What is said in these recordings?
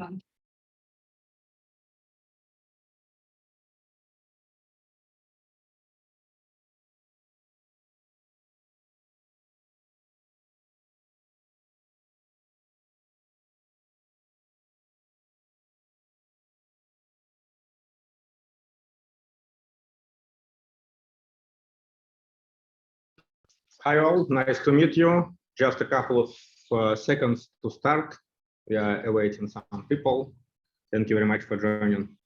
Hi all, nice to meet you. Just a couple of seconds to start. We are awaiting some people. Thank you very much for joining.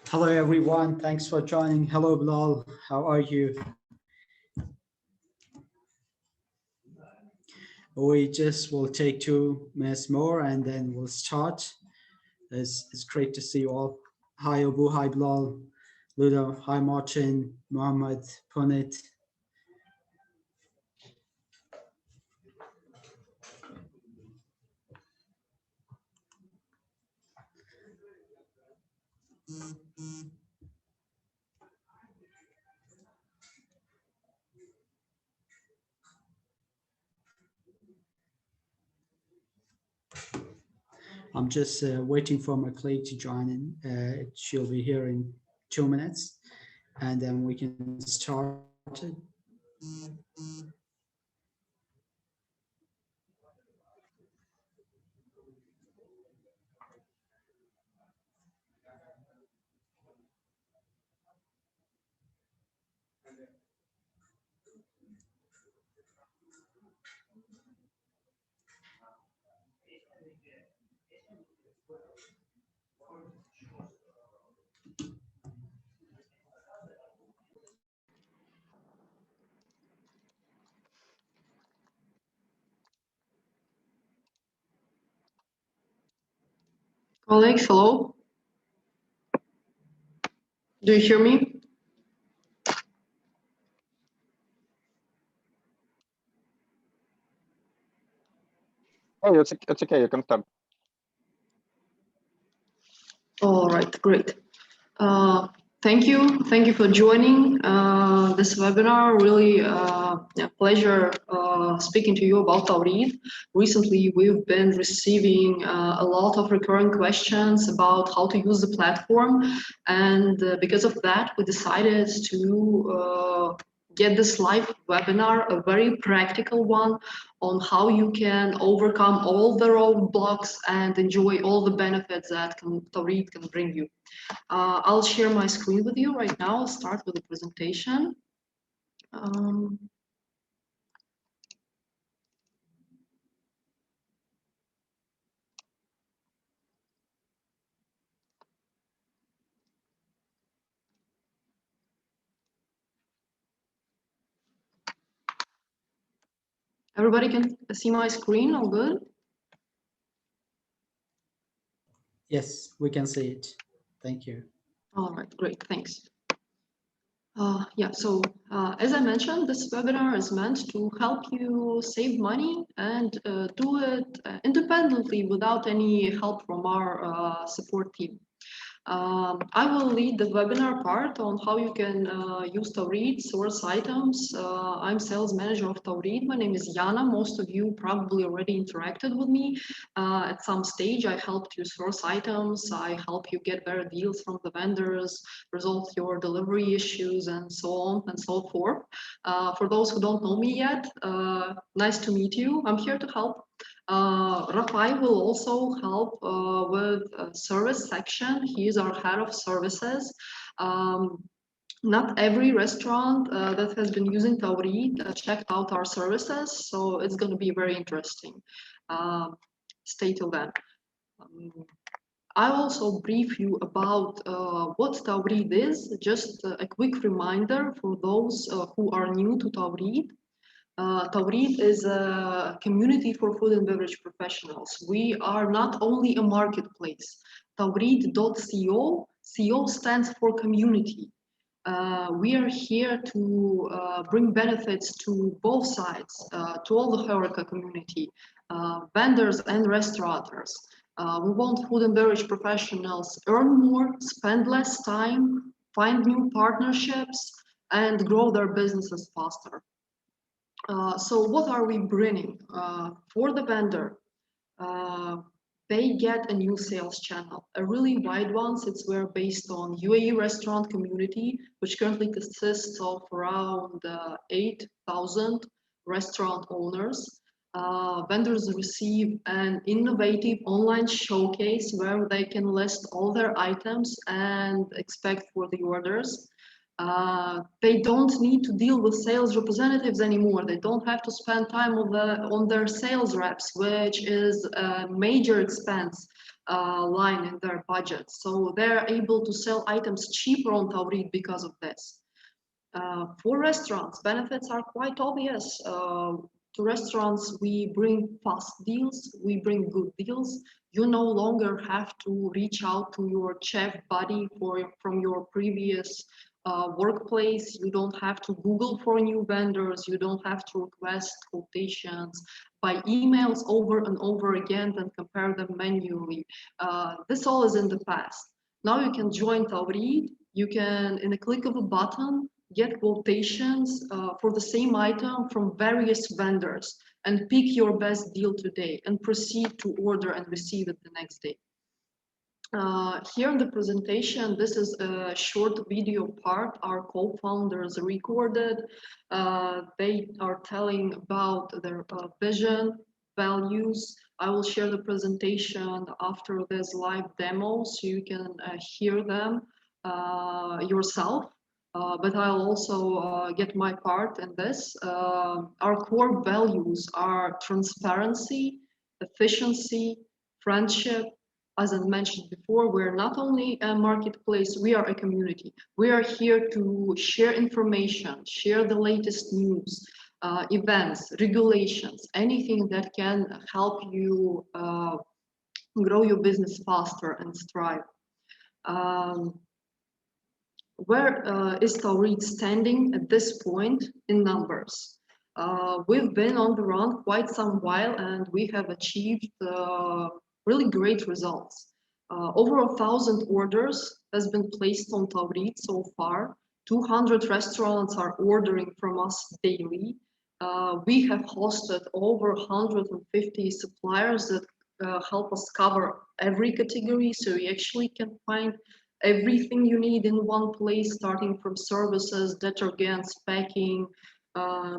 Hello, everyone. Thanks for joining. Hello, Bilal. How are you? We just will take 2 minutes more and then we'll start. It's great to see you all. Hi, Abu. Hi, Bilal. Ludo. Hi, Martin, Mohammed, Punit. I'm just waiting for my colleague to join in. She'll be here in 2 minutes, and then we can start it. Colleagues, hello. Do you hear me? Oh, it's okay. You can start. All right, great. Thank you for joining this webinar. Really a pleasure speaking to you about Tawreed. Recently, we've been receiving a lot of recurring questions about how to use the platform, and because of that, we decided to get this live webinar, a very practical one, on how you can overcome all the roadblocks and enjoy all the benefits that Tawreed can bring you. I'll share my screen with you right now. I'll start with the presentation. Everybody can see my screen, all good? Yes, we can see it. Thank you. All right, great, thanks. Yeah, so as I mentioned, this webinar is meant to help you save money and do it independently without any help from our support team. I will lead the webinar part on how you can use Tawreed source items. I'm sales manager of Tawreed. My name is Yana. Most of you probably already interacted with me. At some stage, I helped you source items. I help you get better deals from the vendors, resolve your delivery issues, and so on and so forth. For those who don't know me yet, nice to meet you. I'm here to help. Rafai will also help with service section. He is our head of services. Not every restaurant that has been using Tawreed checked out our services, so it's going to be very interesting. Stay till then. I'll also brief you about what Tawreed is, just a quick reminder for those who are new to Tawreed. Tawreed is a community for food and beverage professionals. We are not only a marketplace. Tawreed.co, CO stands for community. We are here to bring benefits to both sides, to all the HoReCa community, vendors and restaurateurs. We want food and beverage professionals earn more, spend less time, find new partnerships, and grow their businesses faster. So what are we bringing? For the vendor, they get a new sales channel, a really wide one since we're based on UAE restaurant community, which currently consists of around 8,000 restaurant owners. Vendors receive an innovative online showcase where they can list all their items and expect for the orders. They don't need to deal with sales representatives anymore. They don't have to spend time on their sales reps, which is a major expense line in their budget. So they're able to sell items cheaper on Tawreed because of this. For restaurants, benefits are quite obvious. To restaurants, we bring fast deals, we bring good deals. You no longer have to reach out to your chef buddy from your previous workplace. You don't have to Google for new vendors. You don't have to request quotations by emails over and over again and compare them manually. This all is in the past. Now you can join Tawreed. You can, in a click of a button, get quotations for the same item from various vendors and pick your best deal today and proceed to order and receive it the next day. Here in the presentation, this is a short video part our co-founders recorded. They are telling about their vision, values. I will share the presentation after this live demo so you can hear them yourself. But I'll also get my part in this. Our core values are transparency, efficiency, friendship. As I mentioned before, we're not only a marketplace, we are a community. We are here to share information, share the latest news, events, regulations, anything that can help you grow your business faster and strive. Where is Tawreed standing at this point in numbers? We've been on the run quite some while and we have achieved really great results. Over 1,000 orders has been placed on Tawreed so far. 200 restaurants are ordering from us daily. We have hosted over 150 suppliers that help us cover every category, so you actually can find everything you need in one place, starting from services, detergents, packing,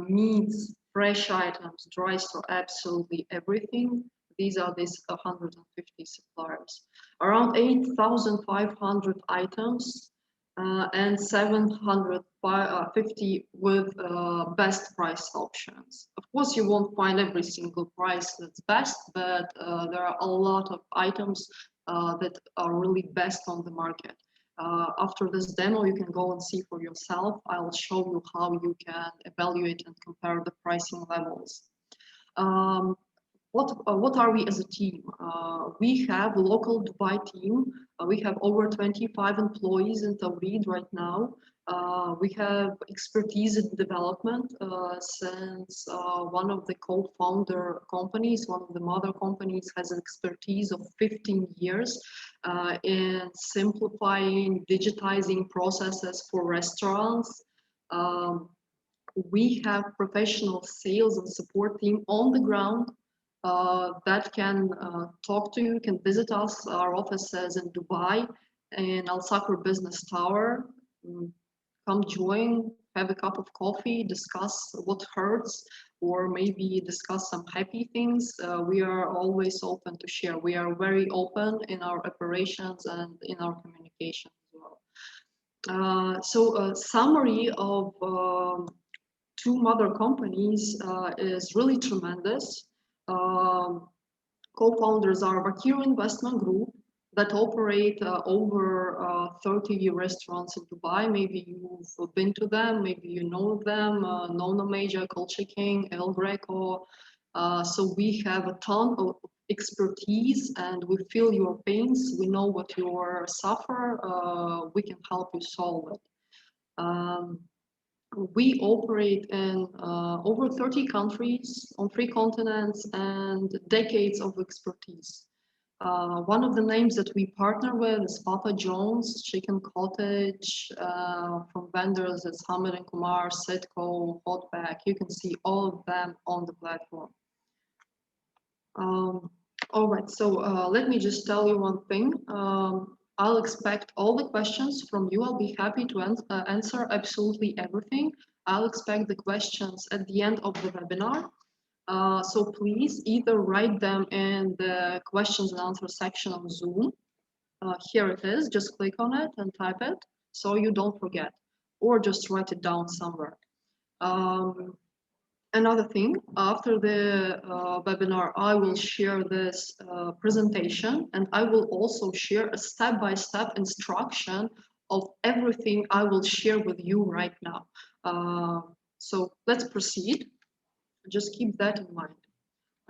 meats, fresh items, dry store, absolutely everything. These are these 150 suppliers. Around 8,500 items and 750 with best price options. Of course, you won't find every single price that's best, but there are a lot of items that are really best on the market. After this demo, you can go and see for yourself. I'll show you how you can evaluate and compare the pricing levels. What are we as a team? We have a local Dubai team. We have over 25 employees in Tawreed right now. We have expertise in development since one of the co-founder companies, one of the mother companies, has an expertise of 15 years in simplifying, digitizing processes for restaurants. We have professional sales and support team on the ground that can talk to you, can visit us, our offices in Dubai, in Al Sakur Business Tower. Come join, have a cup of coffee, discuss what hurts, or maybe discuss some happy things. We are always open to share. We are very open in our operations and in our communication as well. So a summary of two mother companies is really tremendous. Co-founders are Bakir Investment Group that operate over 30 restaurants in Dubai. Maybe you've been to them, maybe you know them, Nona Major, Culture King, El Greco. So we have a ton of expertise and we feel your pains. We know what you suffer. We can help you solve it. We operate in over 30 countries on 3 continents and decades of expertise. One of the names that we partner with is Papa John's, Chicken Cottage, from vendors as Hamid and Kumar, Sitco, Hotback. You can see all of them on the platform. All right, so let me just tell you one thing. I'll expect all the questions from you. I'll be happy to answer absolutely everything. I'll expect the questions at the end of the webinar. So please either write them in the questions and answer section of Zoom. Here it is, just click on it and type it so you don't forget, or just write it down somewhere. Another thing, after the webinar, I will share this presentation and I will also share a step-by-step instruction of everything I will share with you right now. So let's proceed. Just keep that in mind.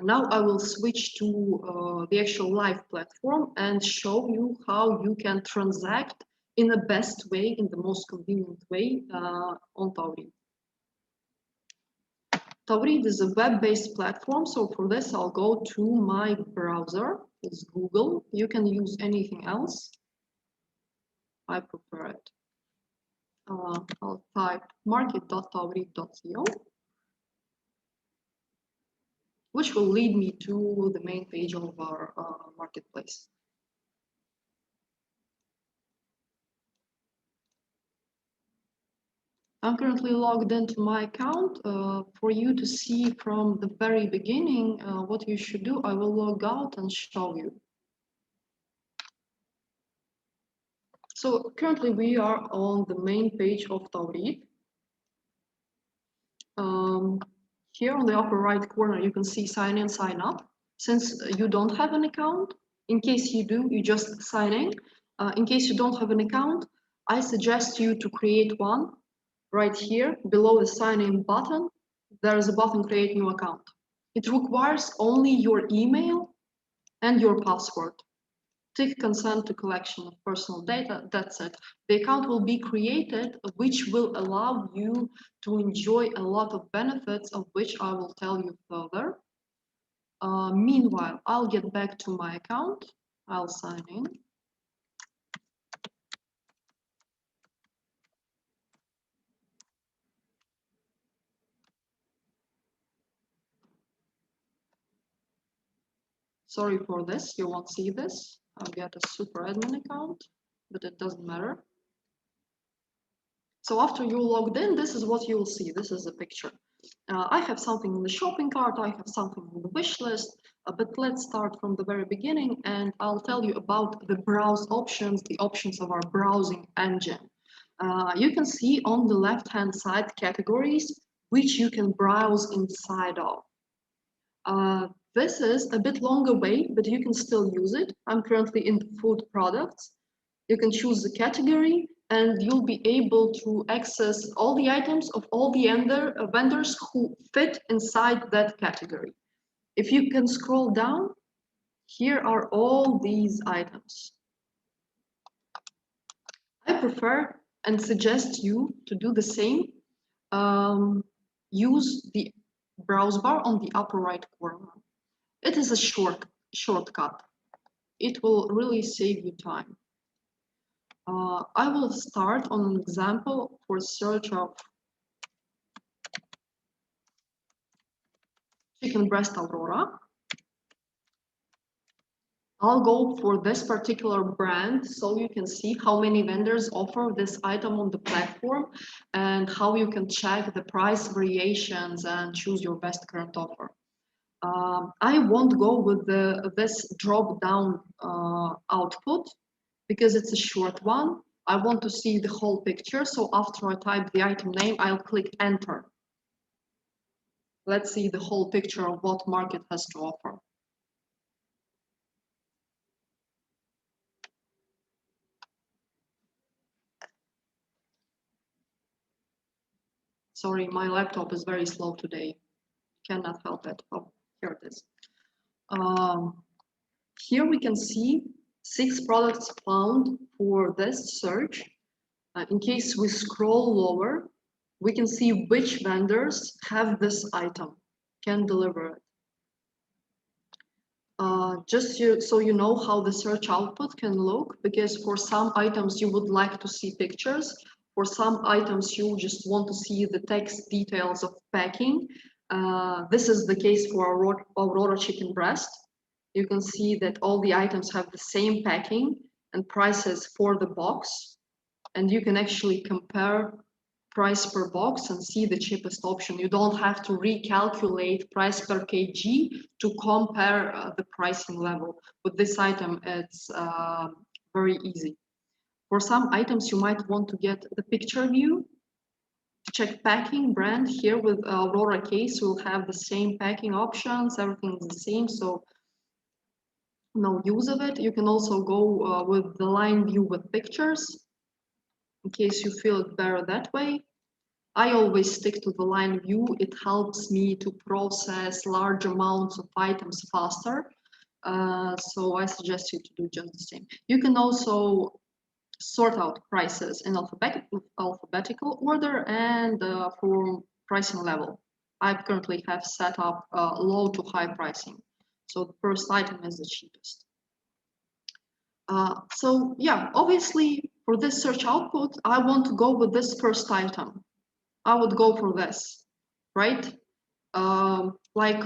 Now I will switch to the actual live platform and show you how you can transact in the best way, in the most convenient way on Tawreed. Tawreed is a web-based platform, so for this I'll go to my browser. It's Google. You can use anything else. I prefer it. I'll type market.tawreed.co, which will lead me to the main page of our marketplace. I'm currently logged into my account. For you to see from the very beginning what you should do, I will log out and show you. So currently we are on the main page of Tawreed. Here on the upper right corner, you can see sign in, sign up. Since you don't have an account, in case you do, you just sign in. In case you don't have an account, I suggest you to create one. Right here, below the sign in button, there is a button create new account. It requires only your email and your password. Tick consent to collection of personal data, that's it. The account will be created, which will allow you to enjoy a lot of benefits, of which I will tell you further. Meanwhile, I'll get back to my account. I'll sign in. Sorry for this, you won't see this. I'll get a super admin account, but it doesn't matter. So after you logged in, this is what you will see. This is a picture. I have something in the shopping cart, I have something in the wish list, but let's start from the very beginning and I'll tell you about the browse options, the options of our browsing engine. You can see on the left-hand side categories which you can browse inside of. This is a bit longer way, but you can still use it. I'm currently in food products. You can choose the category and you'll be able to access all the items of all the vendors who fit inside that category. If you can scroll down, here are all these items. I prefer and suggest you to do the same. Use the browse bar on the upper right corner. It is a shortcut. It will really save you time. I will start on an example for search of chicken breast Aurora. I'll go for this particular brand so you can see how many vendors offer this item on the platform and how you can check the price variations and choose your best current offer. I won't go with this drop-down output because it's a short one. I want to see the whole picture, so after I type the item name, I'll click enter. Let's see the whole picture of what market has to offer. Sorry, my laptop is very slow today. Cannot help it. Oh, here it is. Here we can see 6 products found for this search. In case we scroll lower, we can see which vendors have this item, can deliver it. So you know how the search output can look, because for some items you would like to see pictures, for some items you just want to see the text details of packing. This is the case for Aurora chicken breast. You can see that all the items have the same packing and prices for the box, and you can actually compare price per box and see the cheapest option. You don't have to recalculate price per kg to compare the pricing level. With this item, it's very easy. For some items, you might want to get the picture view to check packing brand. Here with Aurora case, we'll have the same packing options, everything is the same, so no use of it. You can also go with the line view with pictures, in case you feel it better that way. I always stick to the line view. It helps me to process large amounts of items faster. So I suggest you to do just the same. You can also sort out prices in alphabetical order and for pricing level. I currently have set up low to high pricing. So the first item is the cheapest. So yeah, obviously for this search output, I want to go with this first item. I would go for this, right? Like,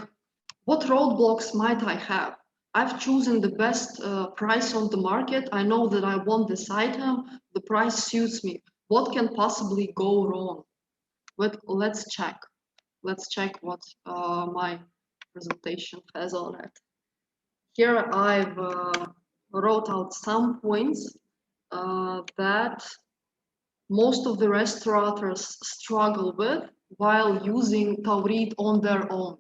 what roadblocks might I have? I've chosen the best price on the market. I know that I want this item. The price suits me. What can possibly go wrong? But let's check. Let's check what my presentation has on it. Here I've wrote out some points that most of the restaurateurs struggle with while using Tawreed on their own.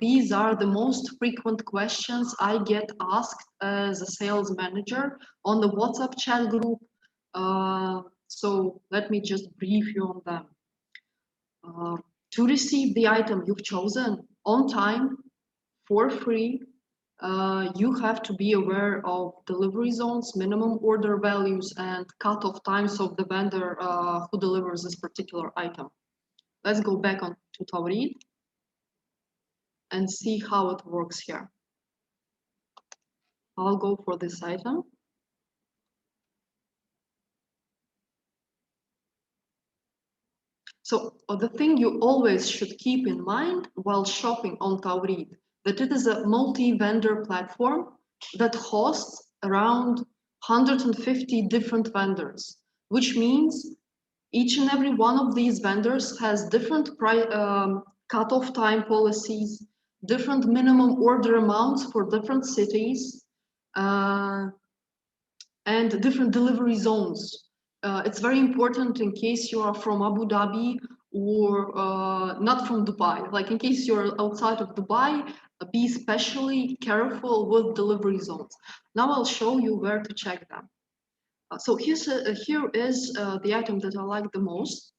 These are the most frequent questions I get asked as a sales manager on the WhatsApp chat group. So let me just brief you on them. To receive the item you've chosen on time, for free, you have to be aware of delivery zones, minimum order values, and cutoff times of the vendor who delivers this particular item. Let's go back on to Tawreed and see how it works here. I'll go for this item. So the thing you always should keep in mind while shopping on Tawreed, that it is a multi-vendor platform that hosts around 150 different vendors, which means each and every one of these vendors has different cutoff time policies, different minimum order amounts for different cities, and different delivery zones. It's very important in case you are from Abu Dhabi or not from Dubai. Like in case you're outside of Dubai, be especially careful with delivery zones. Now I'll show you where to check them. So here is the item that I like the most.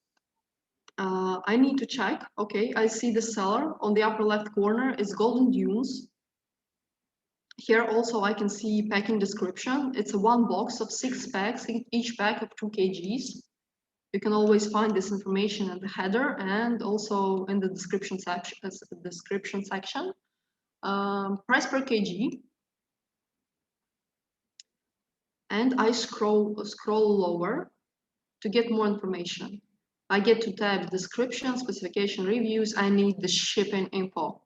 I need to check, okay, I see the seller on the upper left corner is Golden Dunes. Here also I can see packing description. It's a one box of 6 packs, each pack of 2 kgs. You can always find this information in the header and also in the description section. Price per kg. And I scroll lower to get more information. I get to tab description, specification, reviews. I need the shipping info.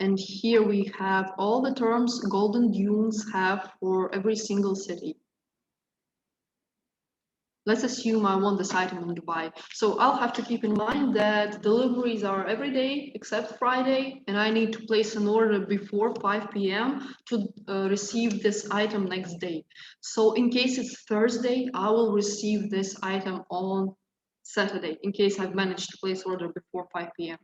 And here we have all the terms Golden Dunes have for every single city. Let's assume I want this item in Dubai. So I'll have to keep in mind that deliveries are every day except Friday, and I need to place an order before 5 p.m. to receive this item next day. So in case it's Thursday, I will receive this item on Saturday, in case I've managed to place order before 5 p.m.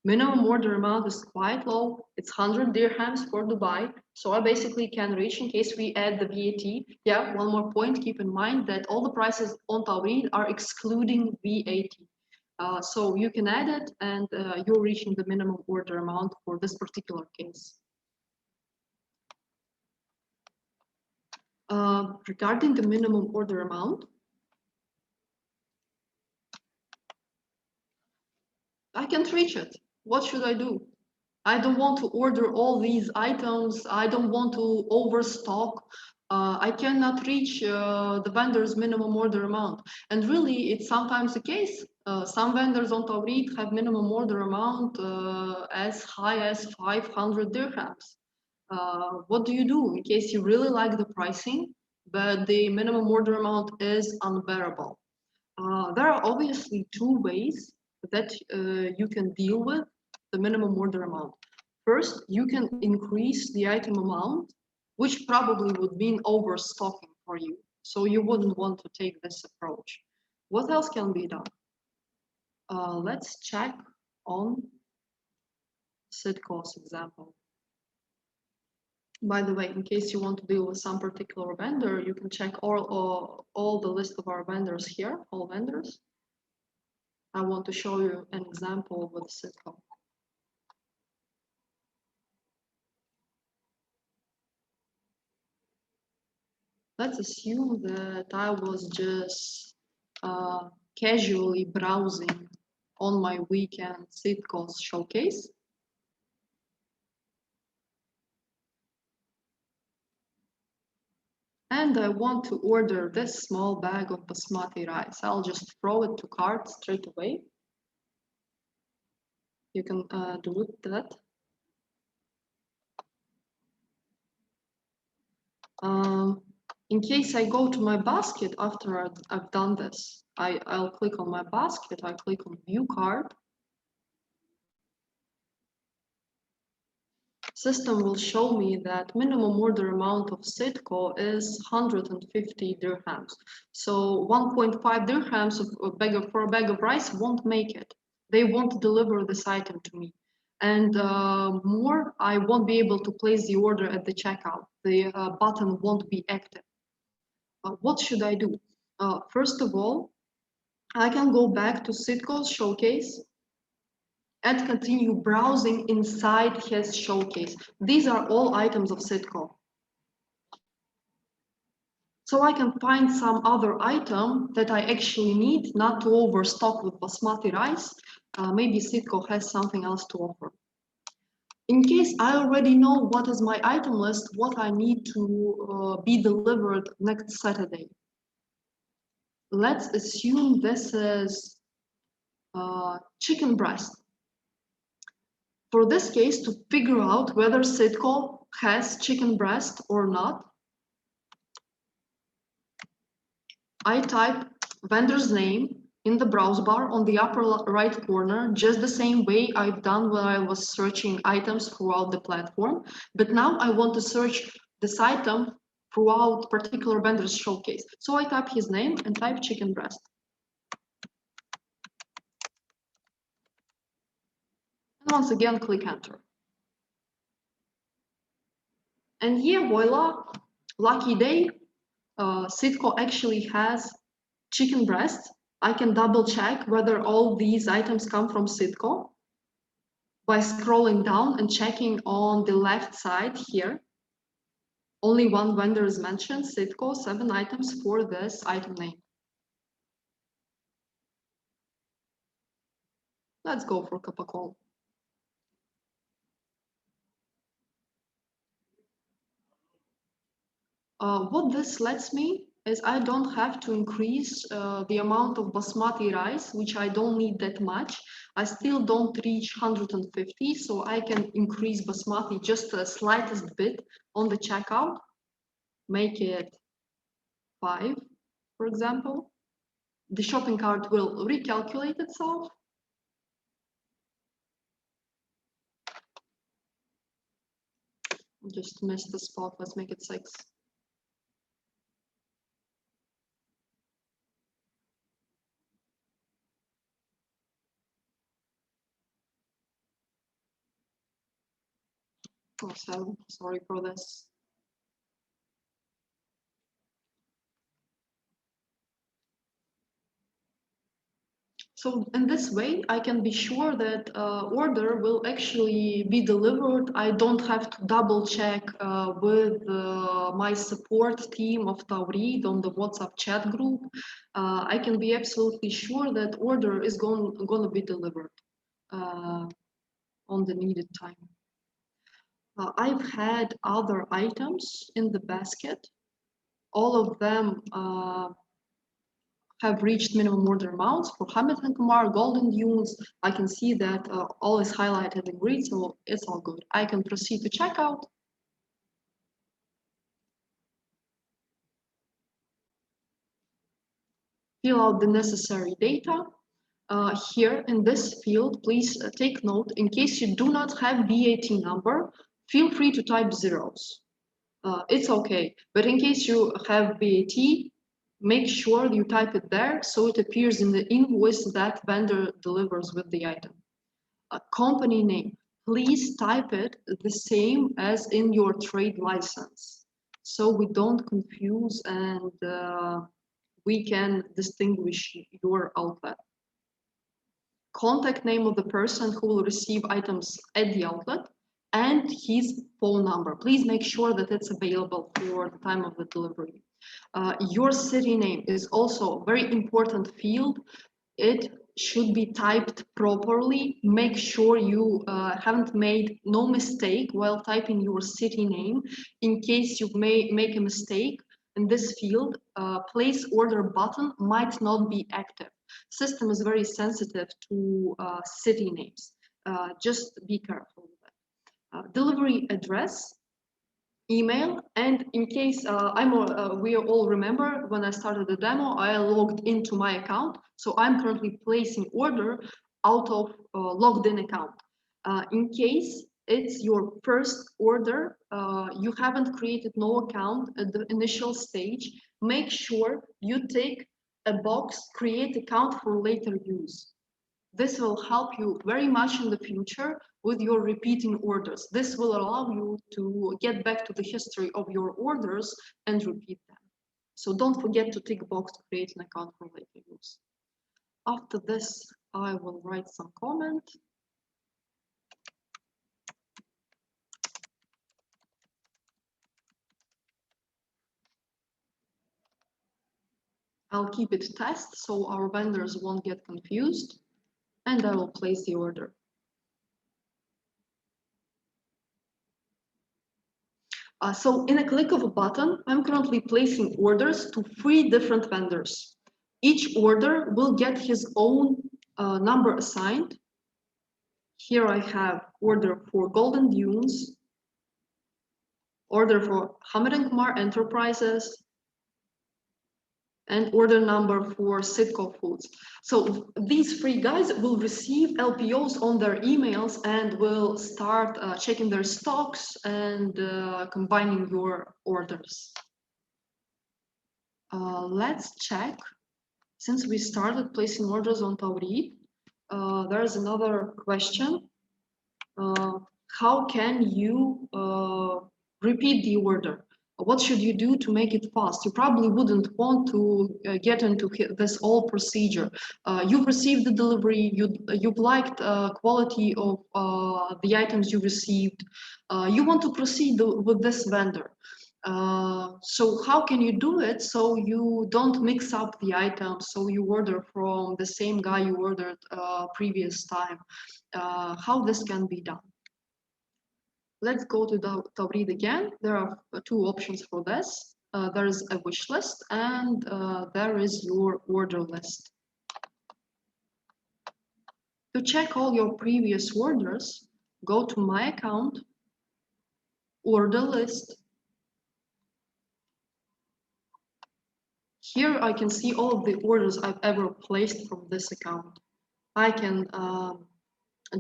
Minimum order amount is quite low. It's 100 dirhams for Dubai. So I basically can reach in case we add the VAT. Yeah, one more point, keep in mind that all the prices on Tawreed are excluding VAT. So you can add it and you're reaching the minimum order amount for this particular case. Regarding the minimum order amount, I can't reach it. What should I do? I don't want to order all these items. I don't want to overstock. I cannot reach the vendor's minimum order amount. And really, it's sometimes the case. Some vendors on Tawreed have minimum order amount as high as 500 dirhams. What do you do in case you really like the pricing, but the minimum order amount is unbearable? There are obviously 2 ways that you can deal with the minimum order amount. First, you can increase the item amount, which probably would mean overstocking for you. So you wouldn't want to take this approach. What else can be done? Let's check on Sitco's example. By the way, in case you want to deal with some particular vendor, you can check all the list of our vendors here, all vendors. I want to show you an example with Sitco. Let's assume that I was just casually browsing on my weekend Sitco's showcase. and I want to order this small bag of basmati rice. I'll just throw it to cart straight away. You can do that. In case I go to my basket after I've done this, I'll click on my basket, I click on view cart. System will show me that minimum order amount of Sitco is 150 dirhams. So 1.5 dirhams for a bag of rice won't make it. They won't deliver this item to me. And more, I won't be able to place the order at the checkout. The button won't be active. What should I do? First of all, I can go back to Sitco's showcase and continue browsing inside his showcase. These are all items of Sitco. So I can find some other item that I actually need, not to overstock with basmati rice. Maybe Sitco has something else to offer. In case I already know what is my item list, what I need to be delivered next Saturday. Let's assume this is chicken breast. For this case, to figure out whether Sitco has chicken breast or not, I type vendor's name in the browse bar on the upper right corner, just the same way I've done when I was searching items throughout the platform. But now I want to search this item throughout particular vendor's showcase. So I type his name and type chicken breast. And once again, click enter. And here, voila, lucky day, Sitco actually has chicken breast. I can double check whether all these items come from Sitco by scrolling down and checking on the left side here. Only one vendor is mentioned, Sitco, 7 items for this item name. Let's go for cup of coffee. What this lets me is I don't have to increase the amount of basmati rice, which I don't need that much. I still don't reach 150, so I can increase basmati just the slightest bit on the checkout, make it 5, for example. The shopping cart will recalculate itself. Just missed the spot, let's make it 6. Oh, 7, sorry for this. So in this way, I can be sure that order will actually be delivered. I don't have to double check with my support team of Tawreed on the WhatsApp chat group. I can be absolutely sure that order is going to be delivered on the needed time. I've had other items in the basket. All of them have reached minimum order amounts. For Hamid and Kumar, Golden Dunes, I can see that all is highlighted in green, so it's all good. I can proceed to checkout. Fill out the necessary data. Here in this field, please take note, in case you do not have VAT number, feel free to type zeros. It's okay, but in case you have VAT, make sure you type it there so it appears in the invoice that vendor delivers with the item. A company name, please type it the same as in your trade license so we don't confuse and we can distinguish your outlet. Contact name of the person who will receive items at the outlet and his phone number. Please make sure that it's available for the time of the delivery. Your city name is also a very important field. It should be typed properly. Make sure you haven't made no mistake while typing your city name. In case you may make a mistake, in this field, place order button might not be active. System is very sensitive to city names. Just be careful with that. Delivery address, email, and in case we all remember when I started the demo, I logged into my account, so I'm currently placing order out of logged in account. In case it's your first order, you haven't created no account at the initial stage, make sure you take a box, create account for later use. This will help you very much in the future with your repeating orders. This will allow you to get back to the history of your orders and repeat them. So don't forget to tick box to create an account for later use. After this, I will write some comment. I'll keep it test so our vendors won't get confused, and I will place the order. So in a click of a button, I'm currently placing orders to 3 different vendors. Each order will get his own number assigned. Here I have order for Golden Dunes, order for Hamid & Kumar Enterprises, and order number for Sitco Foods. So these 3 guys will receive LPOs on their emails and will start checking their stocks and combining your orders. Let's check. Since we started placing orders on Tawreed, there's another question. How can you repeat the order? What should you do to make it fast? You probably wouldn't want to get into this whole procedure. You've received the delivery, you've liked quality of the items you received. You want to proceed with this vendor. So how can you do it so you don't mix up the items, so you order from the same guy you ordered previous time? How this can be done? Let's go to the Tawreed again. There are 2 options for this. There is a wish list and there is your order list. To check all your previous orders, go to my account, order list. Here I can see all of the orders I've ever placed from this account. I can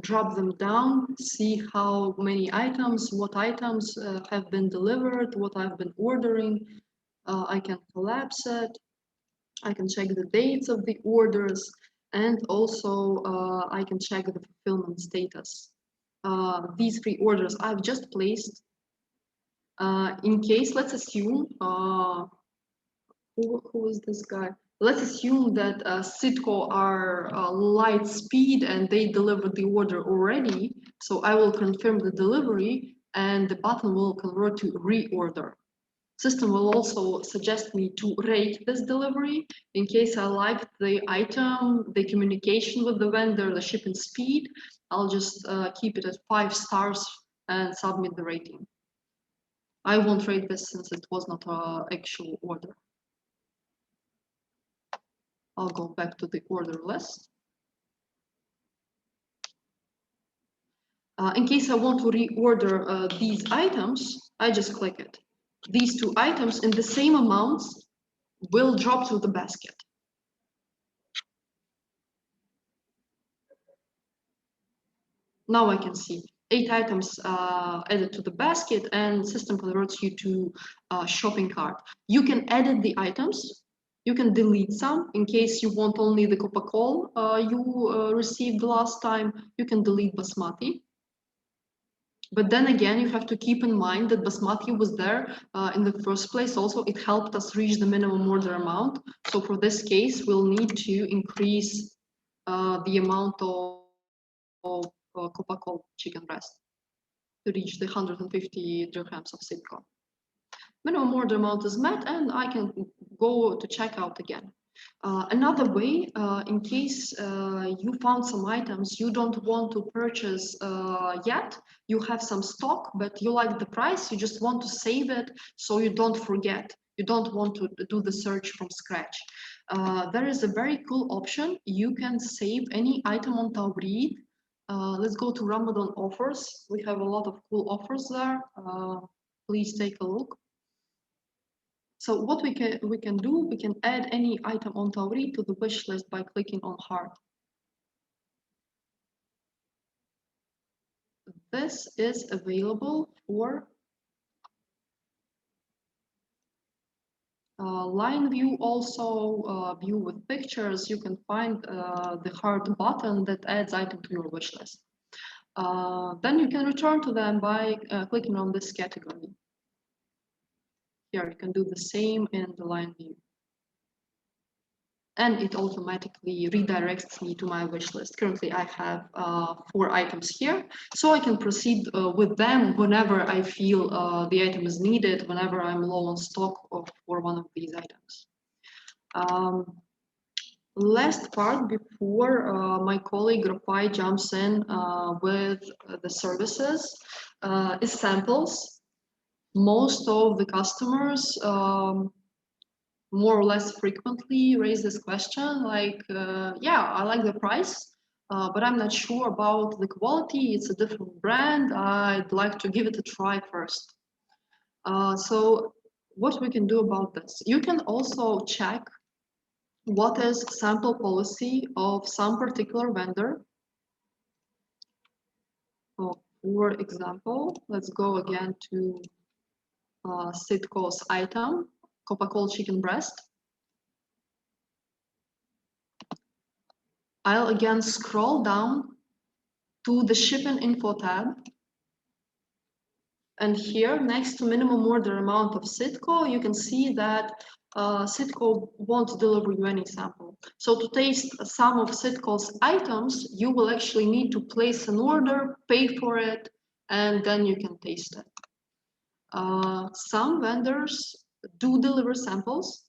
drop them down, see how many items, what items have been delivered, what I've been ordering. I can collapse it. I can check the dates of the orders, and also I can check the fulfillment status. These 3 orders I've just placed. In case, let's assume, who is this guy? Let's assume that Sitco are light speed and they delivered the order already. So I will confirm the delivery and the button will convert to reorder. System will also suggest me to rate this delivery in case I liked the item, the communication with the vendor, the shipping speed. I'll just keep it at 5 stars and submit the rating. I won't rate this since it was not an actual order. I'll go back to the order list. In case I want to reorder these items, I just click it. These 2 items in the same amounts will drop to the basket. Now I can see 8 items added to the basket and system converts you to shopping cart. You can edit the items. You can delete some in case you want only the Coca-Cola you received last time. You can delete Basmati. But then again, you have to keep in mind that Basmati was there in the first place. Also, it helped us reach the minimum order amount. So for this case, we'll need to increase the amount of Coca-Cola chicken breast to reach the 150 dirhams of Sitco. Minimum order amount is met and I can go to checkout again. Another way, in case you found some items you don't want to purchase yet, you have some stock, but you like the price, you just want to save it so you don't forget. You don't want to do the search from scratch. There is a very cool option. You can save any item on Tawreed. Let's go to Ramadan offers. We have a lot of cool offers there. Please take a look. So what we can do, we can add any item on Tawreed to the wish list by clicking on heart. This is available for line view, also view with pictures. You can find the heart button that adds item to your wish list. Then you can return to them by clicking on this category. Here you can do the same in the line view. And it automatically redirects me to my wish list. Currently, I have 4 items here, so I can proceed with them whenever I feel the item is needed, whenever I'm low on stock for one of these items. Last part before my colleague Rafai jumps in with the services is samples. Most of the customers more or less frequently raise this question, like, yeah, I like the price, but I'm not sure about the quality. It's a different brand. I'd like to give it a try first. So what we can do about this? You can also check what is sample policy of some particular vendor. So for example, let's go again to Sitco's item, Coca-Cola chicken breast. I'll again scroll down to the shipping info tab. And here, next to minimum order amount of Sitco, you can see that Sitco won't deliver you any sample. So to taste some of Sitco's items, you will actually need to place an order, pay for it, and then you can taste it. Some vendors do deliver samples,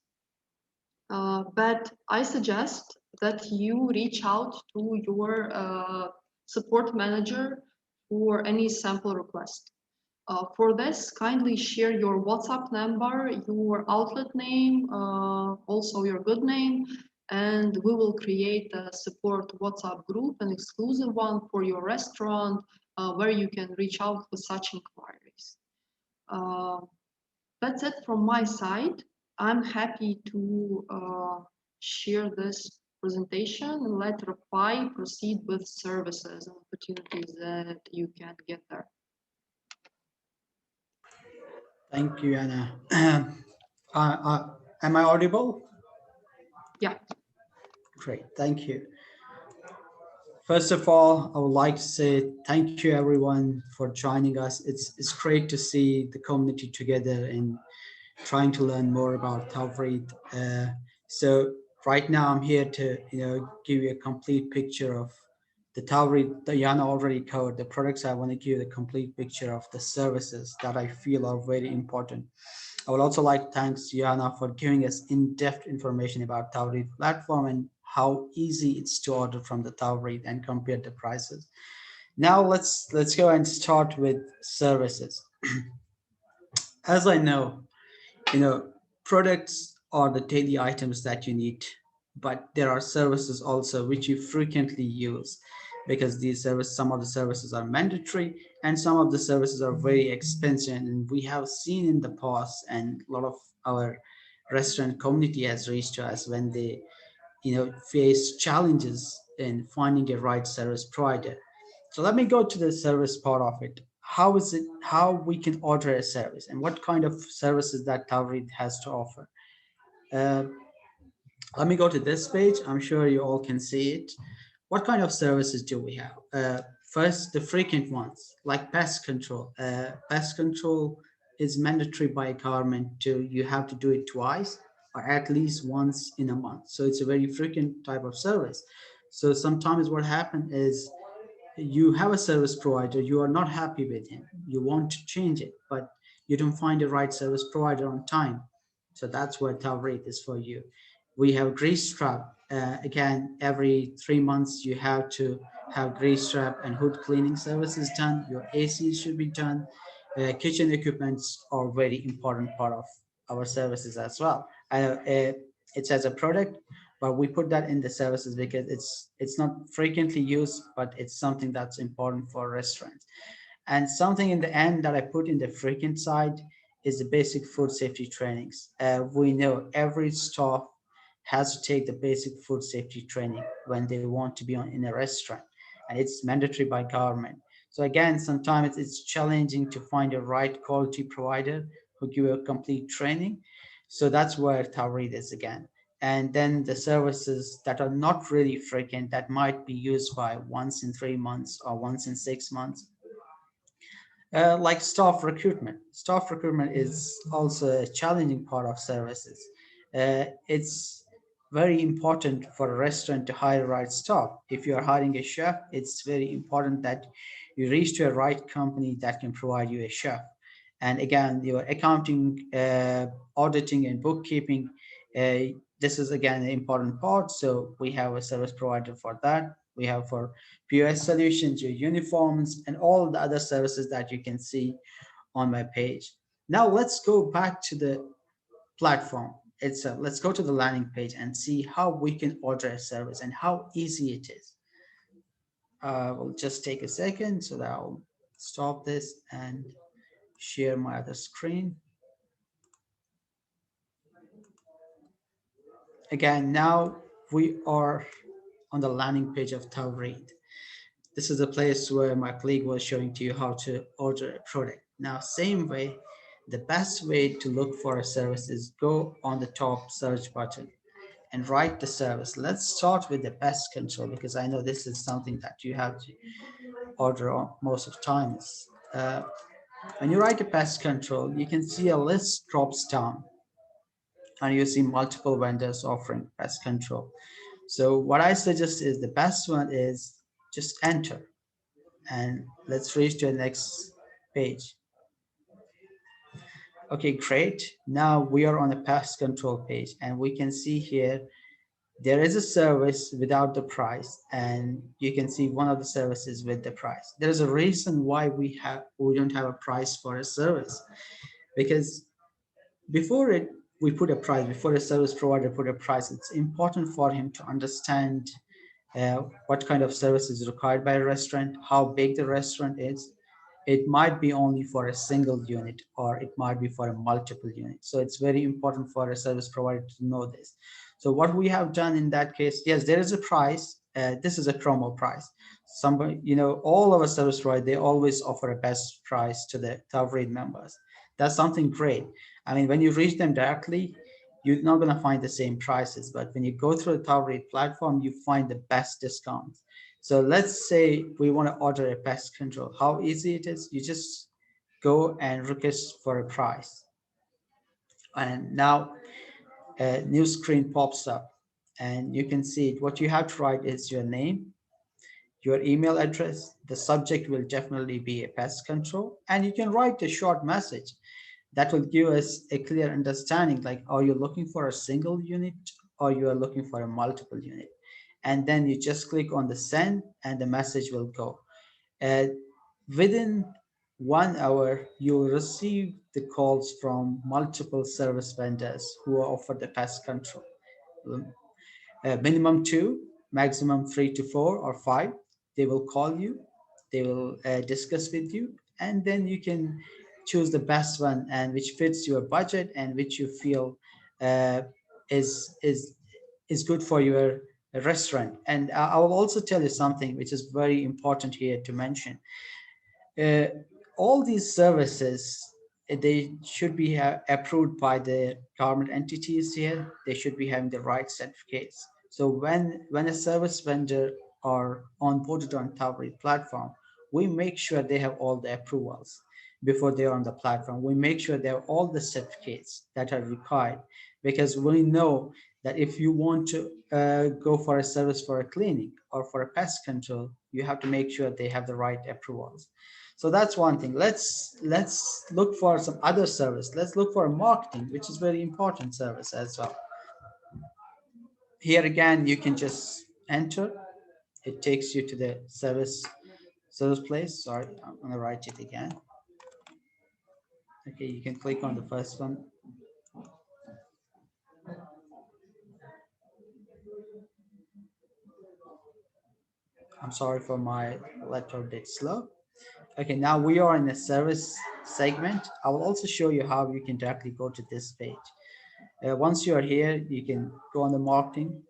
but I suggest that you reach out to your support manager for any sample request. For this, kindly share your WhatsApp number, your outlet name, also your good name, and we will create a support WhatsApp group, an exclusive one for your restaurant, where you can reach out with such inquiries. That's it from my side. I'm happy to share this presentation and let Rafai proceed with services and opportunities that you can get there. Thank you, Anna. Am I audible? Yeah. Great, thank you. First of all, I would like to say thank you everyone for joining us. It's great to see the community together and trying to learn more about Tawreed. So right now I'm here to give you a complete picture of the Tawreed. Yana already covered the products. I want to give you the complete picture of the services that I feel are very important. I would also like to thank Yana for giving us in-depth information about Tawreed platform and how easy it's to order from the Tawreed and compare the prices. Now let's go and start with services. As I know, products are the daily items that you need, but there are services also which you frequently use because some of the services are mandatory and some of the services are very expensive. And we have seen in the past, and a lot of our restaurant community has reached to us when they face challenges in finding a right service provider. So let me go to the service part of it. How we can order a service and what kind of services that Tawreed has to offer. Let me go to this page. I'm sure you all can see it. What kind of services do we have? First, the frequent ones like pest control. Pest control is mandatory by government you have to do it twice or at least once in a month. So it's a very frequent type of service. So sometimes what happens is you have a service provider, you are not happy with him, you want to change it, but you don't find the right service provider on time. So that's where Tawreed is for you. We have grease trap. Again, every 3 months you have to have grease trap and hood cleaning services done. Your AC should be done. Kitchen equipments are very important part of our services as well. It says a product, but we put that in the services because it's not frequently used, but it's something that's important for restaurants. And something in the end that I put in the frequent side is the basic food safety trainings. We know every staff has to take the basic food safety training when they want to be in a restaurant, and it's mandatory by government. So again, sometimes it's challenging to find a right quality provider who give you a complete training. So that's where Tawreed is again. And then the services that are not really frequent, that might be used by once in 3 months or once in 6 months, like staff recruitment. Staff recruitment is also a challenging part of services. It's very important for a restaurant to hire the right staff. If you're hiring a chef, it's very important that you reach to a right company that can provide you a chef. And again, your accounting, auditing, and bookkeeping, this is again an important part. So we have a service provider for that. We have for POS solutions, your uniforms, and all the other services that you can see on my page. Now let's go back to the platform itself. Let's go to the landing page and see how we can order a service and how easy it is. We'll just take a second so that I'll stop this and share my other screen. Again, now we are on the landing page of Tawreed. This is a place where my colleague was showing to you how to order a product. Now, same way, the best way to look for a service is go on the top search button and write the service. Let's start with the pest control because I know this is something that you have to order on most of times. When you write a pest control, you can see a list drops down and you see multiple vendors offering pest control. So what I suggest is the best one is just enter, and let's reach to the next page. Okay, great. Now we are on a pest control page and we can see here there is a service without the price, and you can see one of the services with the price. There's a reason why we don't have a price for a service, because we put a price, before a service provider put a price, it's important for him to understand what kind of service is required by a restaurant, how big the restaurant is. It might be only for a single unit or it might be for a multiple unit. So it's very important for a service provider to know this. So what we have done in that case, yes, there is a price. This is a promo price. Somebody, all of our service providers, they always offer a best price to the Tawreed members. That's something great. I mean, when you reach them directly, you're not going to find the same prices, but when you go through the Tawreed platform, you find the best discounts. So let's say we want to order a pest control. How easy it is? You just go and request for a price. And now a new screen pops up and you can see it. What you have to write is your name, your email address. The subject will definitely be a pest control. And you can write a short message that will give us a clear understanding, like, are you looking for a single unit or you are looking for a multiple unit? And then you just click on the send and the message will go. Within 1 hour, you will receive the calls from multiple service vendors who offer the pest control. Minimum 2, maximum 3 to 4 or 5. They will call you, they will discuss with you, and then you can choose the best one and which fits your budget and which you feel is good for your restaurant. And I will also tell you something which is very important here to mention. All these services, they should be approved by the government entities here. They should be having the right certificates. So when a service vendor are onboarded on Tawreed platform, we make sure they have all the approvals before they're on the platform. We make sure they have all the certificates that are required, because we know that if you want to go for a service for a cleaning or for a pest control, you have to make sure they have the right approvals. So that's one thing. Let's look for some other service. Let's look for marketing, which is very important service as well. Here again, you can just enter. It takes you to the service place. Sorry, I'm gonna write it again. Okay, you can click on the first one. I'm sorry for my laptop bit slow. Okay, now we are in the service segment. I will also show you how you can directly go to this page. Once you are here, you can go on the marketing.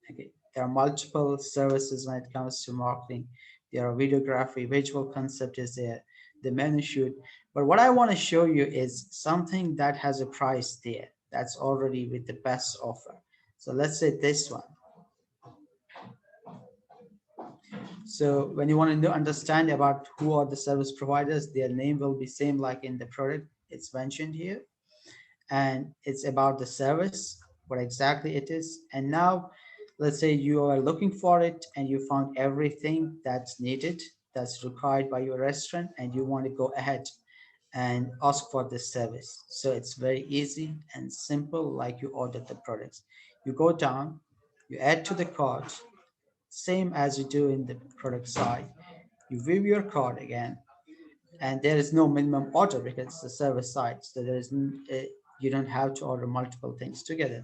Okay, there are multiple services when it comes to marketing. There are videography, visual concept is there, the menu shoot. But what I want to show you is something that has a price there that's already with the best offer. So let's say this one. So when you want to understand about who are the service providers, their name will be same like in the product it's mentioned here. And it's about the service, what exactly it is. And now let's say you are looking for it and you found everything that's needed, that's required by your restaurant, and you want to go ahead and ask for this service. So it's very easy and simple, like you ordered the products. You go down, you add to the cart, same as you do in the product side. You view your cart again, and there is no minimum order because it's the service side. So there is you don't have to order multiple things together.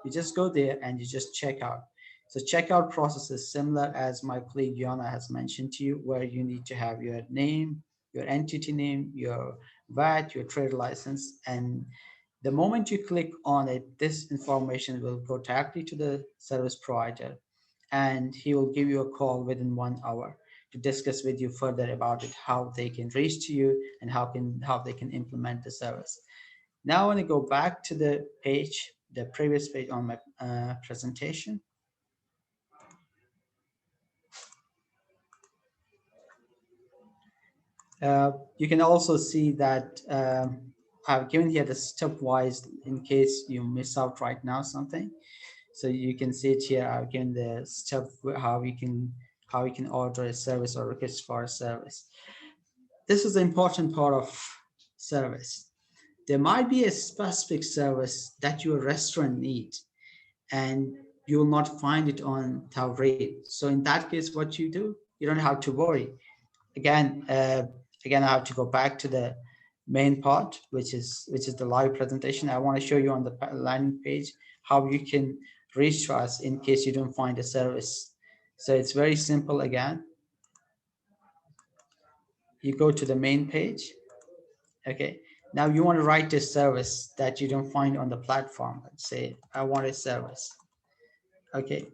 You just go there and you just check out. So checkout process is similar as my colleague Yana has mentioned to you, where you need to have your name, your entity name, your VAT, your trade license, and the moment you click on it, this information will go directly to the service provider, and he will give you a call within 1 hour to discuss with you further about it, how they can reach to you and how they can implement the service. Now I want to go back to the page, the previous page on my presentation. You can also see that I've given here the stepwise in case you miss out right now something. So you can see it here. I've given the step how you can order a service or request for a service. This is the important part of service. There might be a specific service that your restaurant needs, and you will not find it on Tawreed. So in that case, what you do, you don't have to worry. Again, I have to go back to the main part, which is the live presentation. I want to show you on the landing page how you can reach to us in case you don't find a service. So it's very simple. Again, you go to the main page. Okay, now you want to write a service that you don't find on the platform. Let's say I want a service. Okay,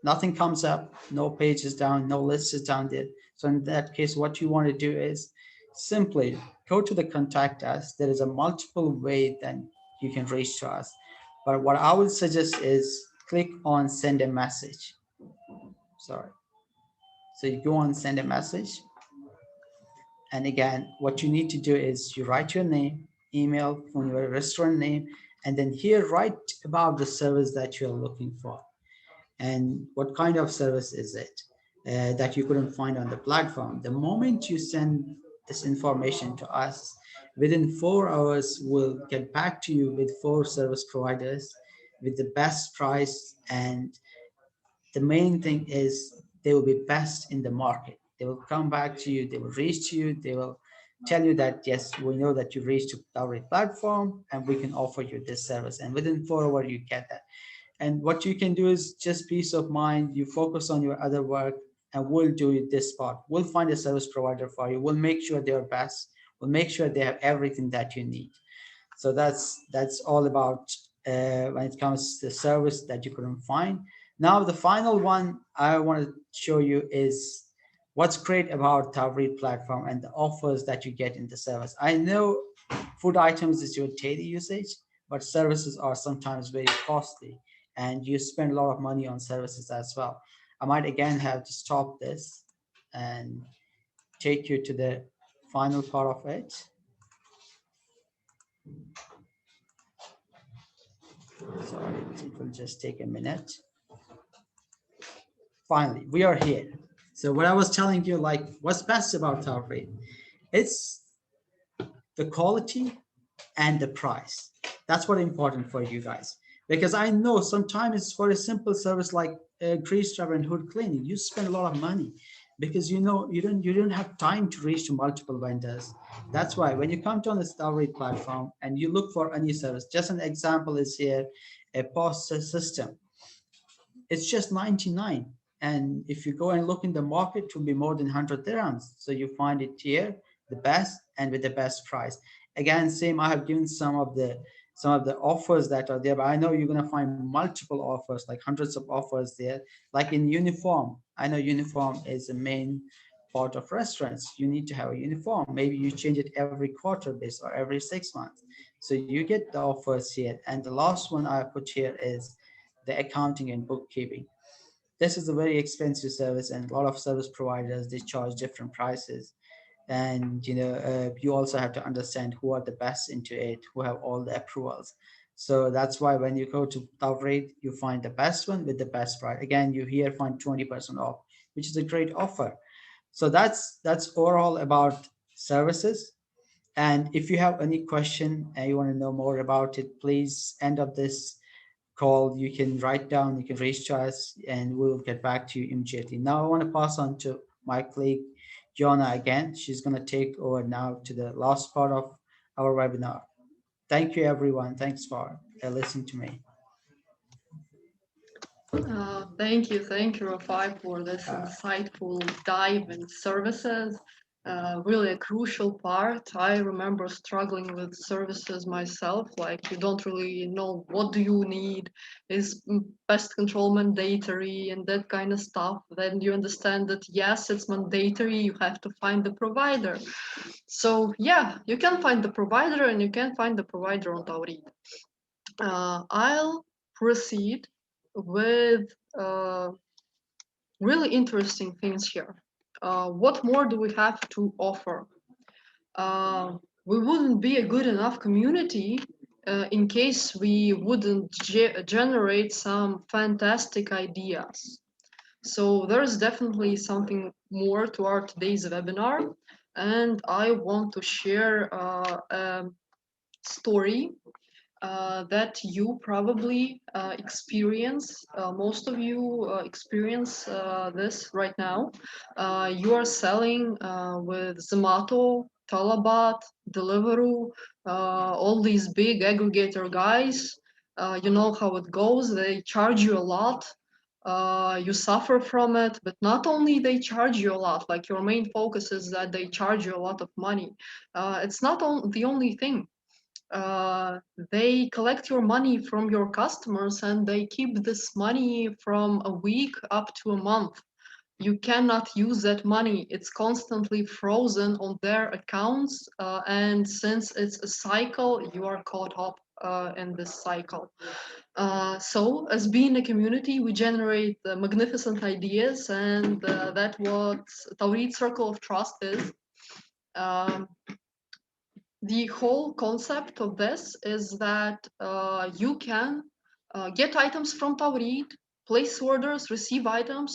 nothing comes up, no page is down, no list is down there. So in that case, what you want to do is simply go to the contact us. There is a multiple way that you can reach to us. But what I would suggest is click on send a message. Sorry. So you go on send a message. And again, what you need to do is you write your name, email from your restaurant name, and then here write about the service that you're looking for. And what kind of service is it that you couldn't find on the platform. The moment you send this information to us, within 4 hours, we'll get back to you with 4 service providers with the best price. And the main thing is they will be best in the market. They will come back to you, they will reach you, they will tell you that, yes, we know that you reached to our platform and we can offer you this service. And within 4 hours, you get that. And what you can do is just peace of mind. You focus on your other work and we'll do this part. We'll find a service provider for you. We'll make sure they're best. We'll make sure they have everything that you need. So that's all about when it comes to the service that you couldn't find. Now, the final one I want to show you is what's great about Tawreed platform and the offers that you get in the service. I know food items is your daily usage, but services are sometimes very costly and you spend a lot of money on services as well. I might again have to stop this and take you to the final part of it. Sorry, it will just take a minute. Finally, we are here. So what I was telling you, like what's best about Tawreed, it's the quality and the price. That's what important for you guys. Because I know sometimes for a simple service like grease scrubber and hood cleaning, you spend a lot of money because you don't have time to reach to multiple vendors. That's why when you come to on the Tawreed platform and you look for any service, just an example is here, a POS system. It's just 99. And if you go and look in the market, it will be more than 100 dirhams. So you find it here, the best and with the best price. Again, same, I have given some of the offers that are there, but I know you're going to find multiple offers, like hundreds of offers there. Like in uniform, I know uniform is the main part of restaurants. You need to have a uniform. Maybe you change it every quarter base or every 6 months. So you get the offers here. And the last one I put here is the accounting and bookkeeping. This is a very expensive service, and a lot of service providers, they charge different prices. And you also have to understand who are the best into it, who have all the approvals. So that's why when you go to Tawreed, you find the best one with the best price. Again, you here find 20% off, which is a great offer. So that's overall about services. And if you have any question and you want to know more about it, please end up this call. You can write down, you can reach to us, and we'll get back to you immediately. Now I want to pass on to my colleague, Jonna, again. She's going to take over now to the last part of our webinar. Thank you, everyone. Thanks for listening to me. Thank you, Rafai, for this insightful dive in services. Really a crucial part. I remember struggling with services myself, like you don't really know what do you need, is pest control mandatory and that kind of stuff. Then you understand that yes, it's mandatory, you have to find the provider. So yeah, you can find the provider and you can find the provider on Tawreed. I'll proceed with really interesting things here. What more do we have to offer? We wouldn't be a good enough community in case we wouldn't generate some fantastic ideas. So there's definitely something more to our today's webinar, and I want to share a story that you probably experience. Most of you experience this right now. You are selling with Zomato, Talabat, Deliveroo, all these big aggregator guys. You know how it goes. They charge you a lot. You suffer from it, but not only they charge you a lot, like your main focus is that they charge you a lot of money. It's not the only thing. They collect your money from your customers and they keep this money from a week up to a month. You cannot use that money. It's constantly frozen on their accounts. And since it's a cycle, you are caught up in this cycle. So as being a community, we generate magnificent ideas, and that's what Tawreed Circle of Trust is. The whole concept of this is that you can get items from Tawreed, place orders, receive items,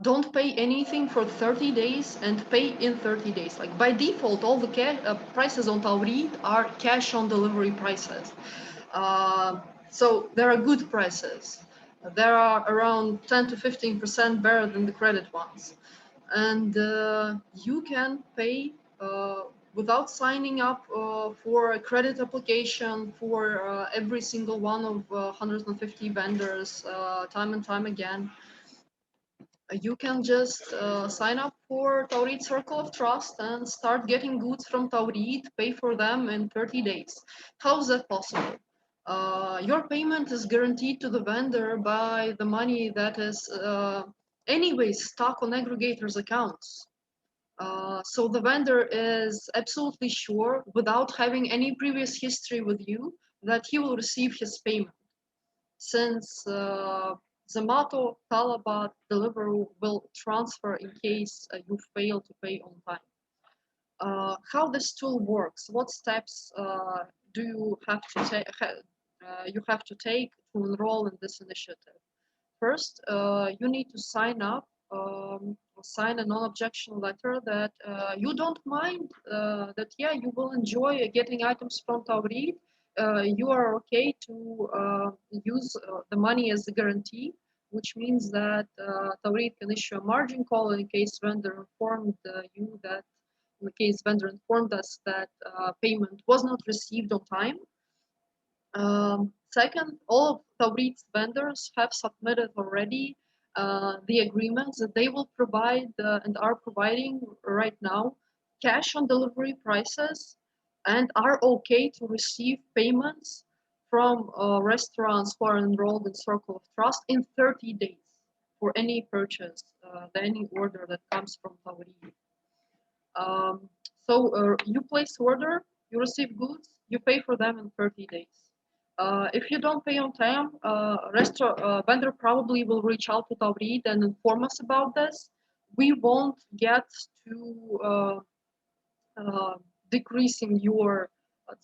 don't pay anything for 30 days and pay in 30 days. Like by default, all the prices on Tawreed are cash on delivery prices. So there are good prices. There are around 10 to 15% better than the credit ones. And you can pay without signing up for a credit application for every single one of 150 vendors time and time again. You can just sign up for Tawreed Circle of Trust and start getting goods from Tawreed, pay for them in 30 days. How is that possible? Your payment is guaranteed to the vendor by the money that is anyways stuck on aggregators' accounts. So the vendor is absolutely sure, without having any previous history with you, that he will receive his payment. Since Zomato, Talabat, Deliveroo will transfer in case you fail to pay on time. How this tool works? What steps do you have to take? You have to take to enroll in this initiative. First, you need to sign up. Sign a non-objection letter that you don't mind that you will enjoy getting items from Tawreed. You are okay to use the money as a guarantee, which means that Tawreed can issue a margin call in case vendor informed you that, in the case vendor informed us that payment was not received on time. Second, all of Tawreed's vendors have submitted already the agreements that they will provide and are providing right now cash on delivery prices and are okay to receive payments from restaurants who are enrolled in Circle of Trust in 30 days for any purchase, any order that comes from Tawreed. So you place order, you receive goods, you pay for them in 30 days. If you don't pay on time, vendor probably will reach out to Tawreed and inform us about this. We won't get to decreasing your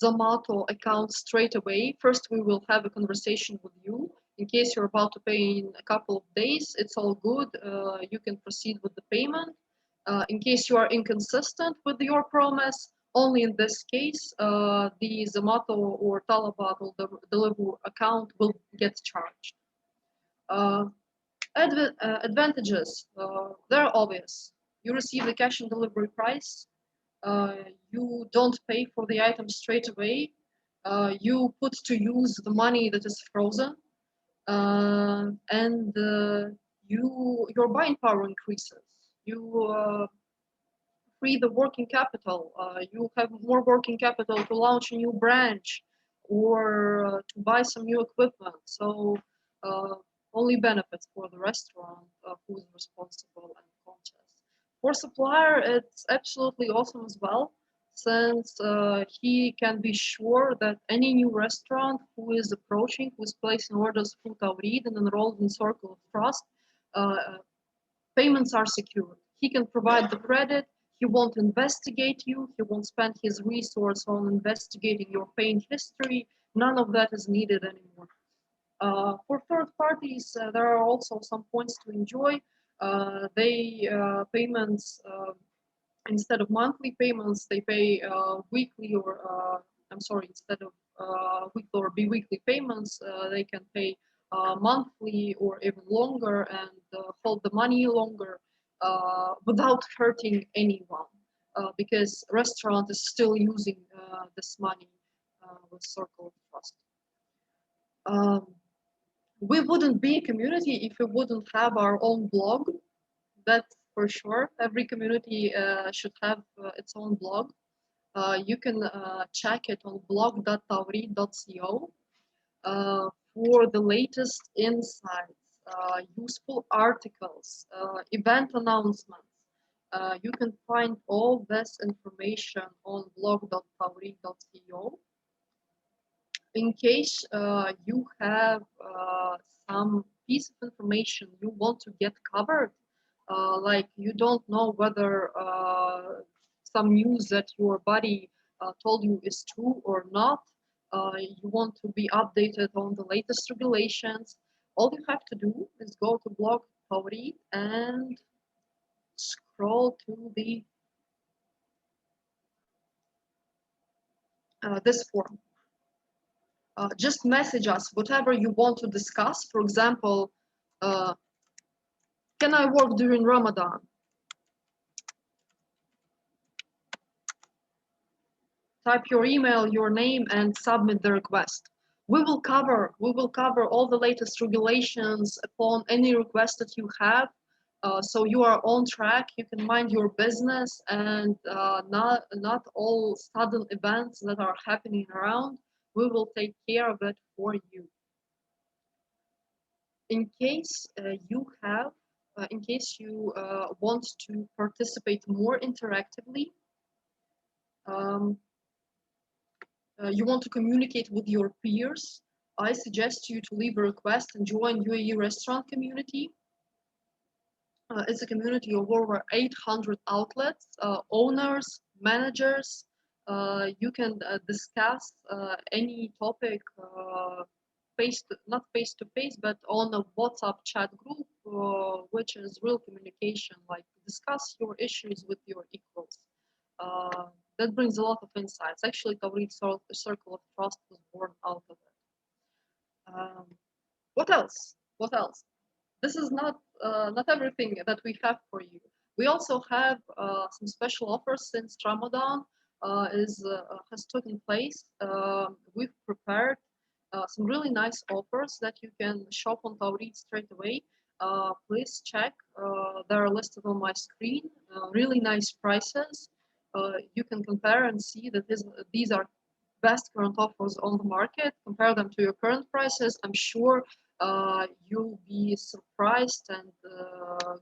Zomato account straight away. First, we will have a conversation with you. In case you're about to pay in a couple of days, it's all good. You can proceed with the payment. In case you are inconsistent with your promise, only in this case, the Zomato or Talabat or the delivery account will get charged. Advantages, they're obvious. You receive the cash and delivery price. You don't pay for the item straight away. You put to use the money that is frozen, and your buying power increases. You free the working capital. You have more working capital to launch a new branch or to buy some new equipment. So only benefits for the restaurant who is responsible and conscious. For supplier, it's absolutely awesome as well, since he can be sure that any new restaurant who is approaching, who is placing orders through Tawreed and enrolled in Circle of Trust, payments are secure. He can provide the credit. He won't investigate you. He won't spend his resource on investigating your paying history. None of that is needed anymore. For third parties, there are also some points to enjoy. Payments, instead of monthly payments, they pay weekly or, instead of weekly or bi-weekly payments, they can pay monthly or even longer and hold the money longer without hurting anyone, because restaurant is still using this money with Circle of Trust. We wouldn't be a community if we wouldn't have our own blog. That's for sure. Every community should have its own blog. You can check it on blog.tawreed.co for the latest insights, useful articles, event announcements. You can find all this information on blog.tawreed.co. In case you have some piece of information you want to get covered, like you don't know whether some news that your buddy told you is true or not, you want to be updated on the latest regulations, all you have to do is go to blog Tawreed and scroll to the this form. Just message us whatever you want to discuss. For example, can I work during Ramadan? Type your email, your name, and submit the request. We will cover all the latest regulations upon any request that you have. So you are on track. You can mind your business and not all sudden events that are happening around. We will take care of it for you. In case you want to participate more interactively, you want to communicate with your peers, I suggest you to leave a request and join UAE restaurant community. It's a community of over 800 outlets, owners, managers. You can discuss any topic not face to face, but on a WhatsApp chat group, which is real communication, like discuss your issues with your equals. That brings a lot of insights. Actually, Tawreed Circle of Trust was born out of it. What else? What else? This is not everything that we have for you. We also have some special offers since Ramadan has taken place. We've prepared some really nice offers that you can shop on Tawreed straight away. please check. They are listed on my screen. Really nice prices. You can compare and see that these are best current offers on the market. Compare them to your current prices. I'm sure you'll be surprised and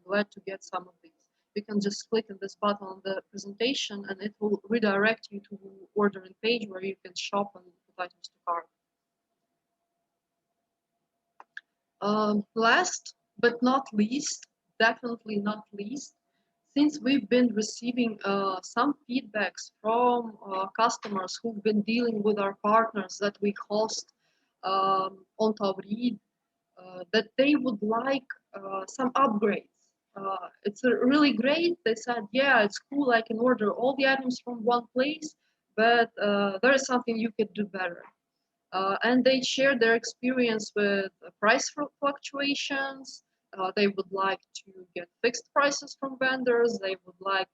glad to get some of these. You can just click on this button on the presentation and it will redirect you to ordering page where you can shop and put items to cart. Last but not least, definitely not least, since we've been receiving some feedbacks from customers who've been dealing with our partners that we host on Tawreed, that they would like some upgrades. It's really great. They said, yeah, it's cool. I can order all the items from one place, but there is something you could do better. And they share their experience with price fluctuations. They would like to get fixed prices from vendors. They would like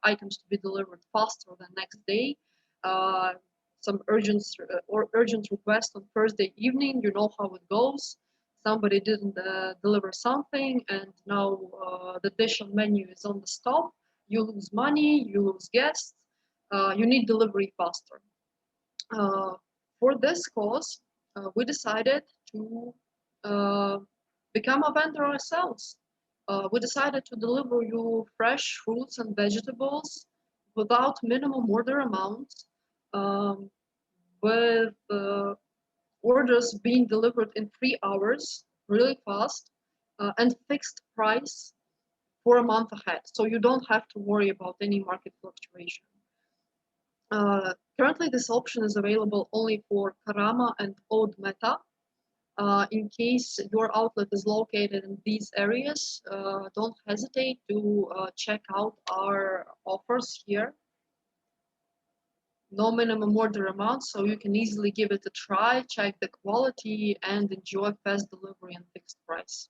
items to be delivered faster than next day. Some urgent request on Thursday evening. You know how it goes. Somebody didn't deliver something, and now the dish on menu is on the stop. You lose money. You lose guests. You need delivery faster. For this cause, we decided to become a vendor ourselves. We decided to deliver you fresh fruits and vegetables without minimum order amounts, with orders being delivered in 3 hours, really fast, and fixed price for a month ahead. So you don't have to worry about any market fluctuation. Currently, this option is available only for Karama and Old Meta. In case your outlet is located in these areas, don't hesitate to check out our offers here. No minimum order amount, so you can easily give it a try, check the quality, and enjoy fast delivery and fixed price.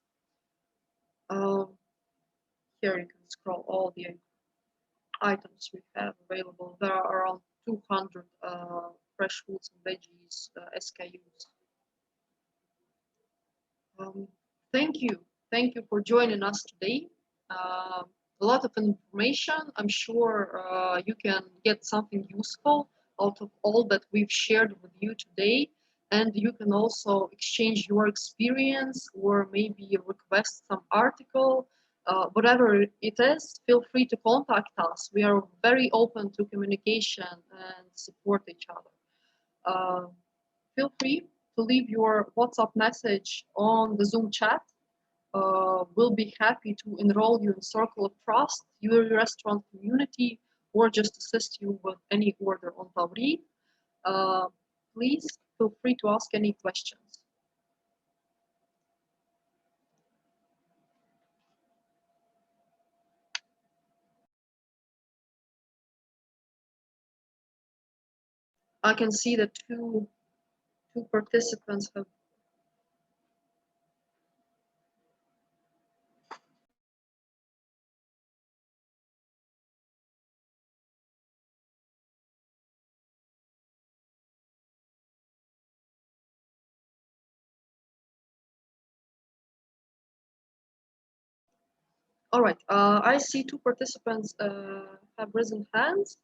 Here you can scroll all the items we have available. There are around 200 fresh foods and veggies SKUs. Thank you for joining us today. A lot of information. I'm sure you can get something useful out of all that we've shared with you today, and you can also exchange your experience or maybe request some article. Whatever it is, feel free to contact us. We are very open to communication and support each other. Feel free to leave your WhatsApp message on the Zoom chat. We'll be happy to enroll you in Circle of Trust, your restaurant community, or just assist you with any order on Tawreed. Please feel free to ask any questions. I can see that two participants have. All right, I see two participants have risen hands.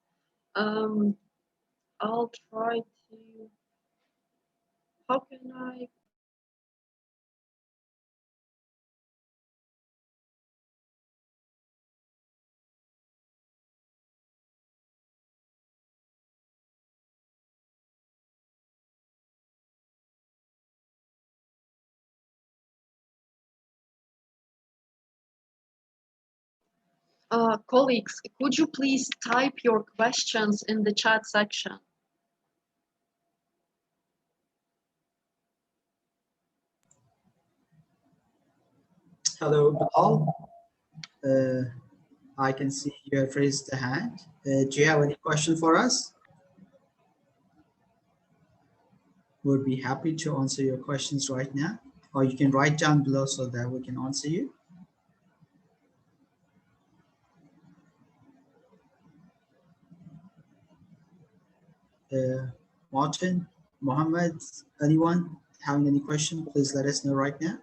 I'll try to. How can I? Colleagues, could you please type your questions in the chat section? Hello, Bilal. I can see you have raised the hand. Do you have any question for us? We'll be happy to answer your questions right now, or you can write down below so that we can answer you. Martin, Mohammed, anyone having any question, please let us know right now.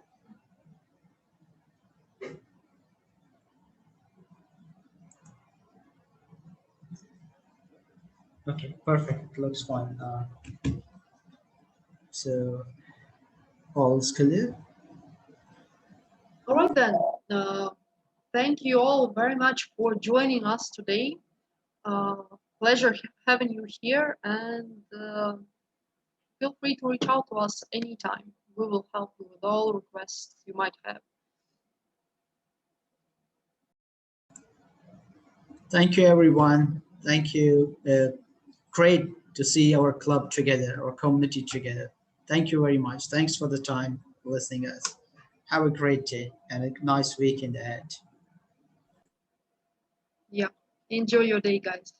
Okay, perfect. It looks fine. So all's clear. All right then. Thank you all very much for joining us today. Pleasure having you here, and feel free to reach out to us anytime. We will help you with all requests you might have. Thank you, everyone. Thank you. Great to see our club together, our community together. Thank you very much. Thanks for the time listening us. Have a great day and a nice weekend ahead. Yeah. Enjoy your day, guys.